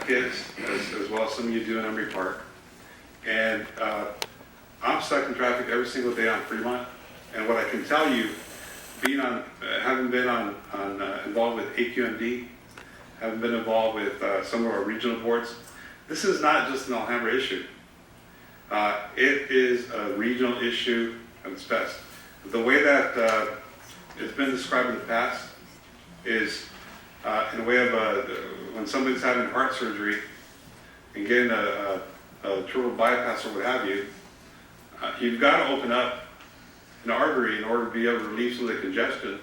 kids, as well as some of you do in Embry Park. And I'm stuck in traffic every single day on Fremont. And what I can tell you, having been involved with AQMD, having been involved with some of our regional boards, this is not just an Alhambra issue. It is a regional issue at its best. The way that it's been described in the past is in a way of when somebody's having heart surgery and getting a triple bypass or what have you, you've got to open up an artery in order to be able to relieve some of the congestion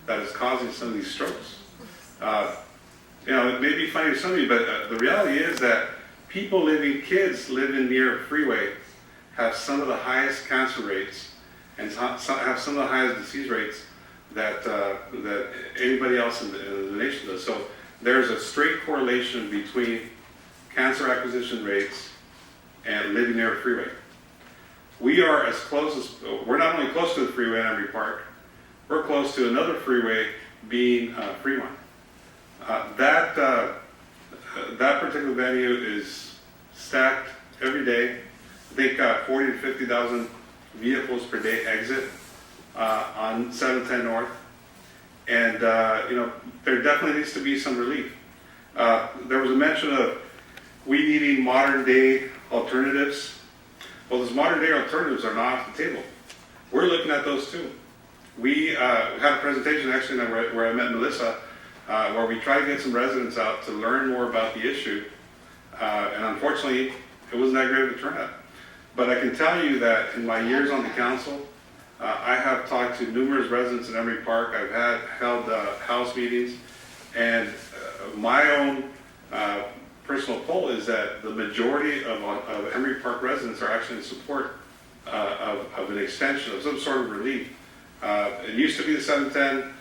that is causing some of these strokes. It may be funny to some of you, but the reality is that kids living near a freeway have some of the highest cancer rates and have some of the highest disease rates that anybody else in the nation does. So there's a straight correlation between cancer acquisition rates and living near a freeway. We're not only close to the freeway in Embry Park, we're close to another freeway being Fremont. That particular venue is stacked every day. I think 40 to 50,000 vehicles per day exit on 710 North. And, there definitely needs to be some relief. There was a mention of we needing modern day alternatives. Well, those modern day alternatives are not off the table. We're looking at those too. We had a presentation actually where I met Melissa, where we tried to get some residents out to learn more about the issue. And unfortunately, it wasn't that great of a turnout. But I can tell you that in my years on the council, I have talked to numerous residents in Embry Park. I've held house meetings, and my own personal poll is that the majority of Embry Park residents are actually in support of an extension of some sort of relief. It used to be the 710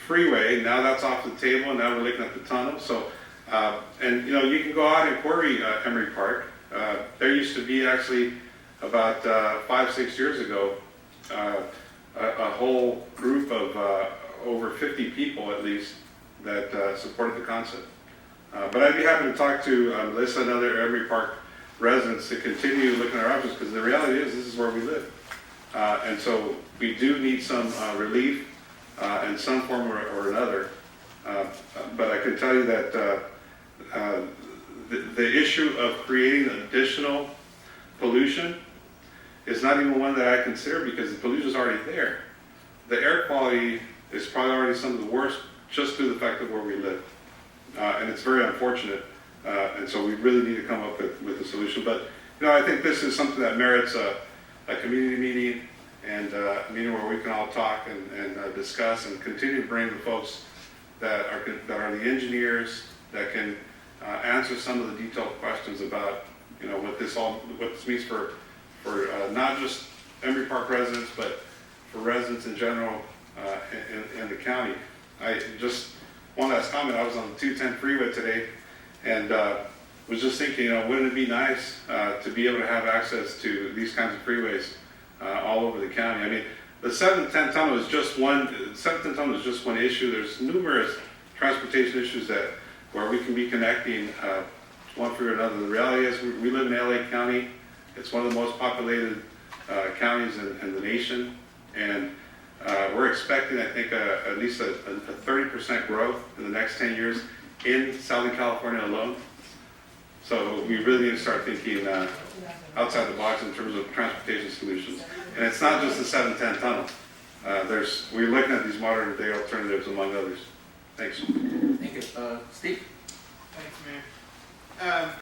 freeway, now that's off the table, and now we're looking at the tunnel. So, you can go out and query Embry Park. There used to be actually about 5-6 years ago a whole group of over 50 people at least that supported the concept. But I'd be happy to talk to Melissa and other Embry Park residents to continue looking at our options, because the reality is this is where we live. And so we do need some relief in some form or another. But I can tell you that the issue of creating additional pollution is not even one that I consider, because the pollution is already there. The air quality is probably already some of the worst just through the fact of where we live. And it's very unfortunate. And so we really need to come up with a solution. But, I think this is something that merits a community meeting and a meeting where we can all talk and discuss and continue to bring the folks that are the engineers that can answer some of the detailed questions about, what this means for not just Embry Park residents, but for residents in general in the county. One last comment, I was on the 210 freeway today, and was just thinking, wouldn't it be nice to be able to have access to these kinds of freeways all over the county? I mean, the 710 tunnel is just one. 710 tunnel is just one issue. There's numerous transportation issues where we can be connecting one freeway or another. The reality is we live in LA County. It's one of the most populated counties in the nation, and we're expecting, I think, at least a 30% growth in the next 10 years in Southern California alone. So we really need to start thinking outside the box in terms of transportation solutions. And it's not just the 710 tunnel. We're looking at these modern day alternatives, among others. Thanks. Thank you. Steve? Thanks, Mayor.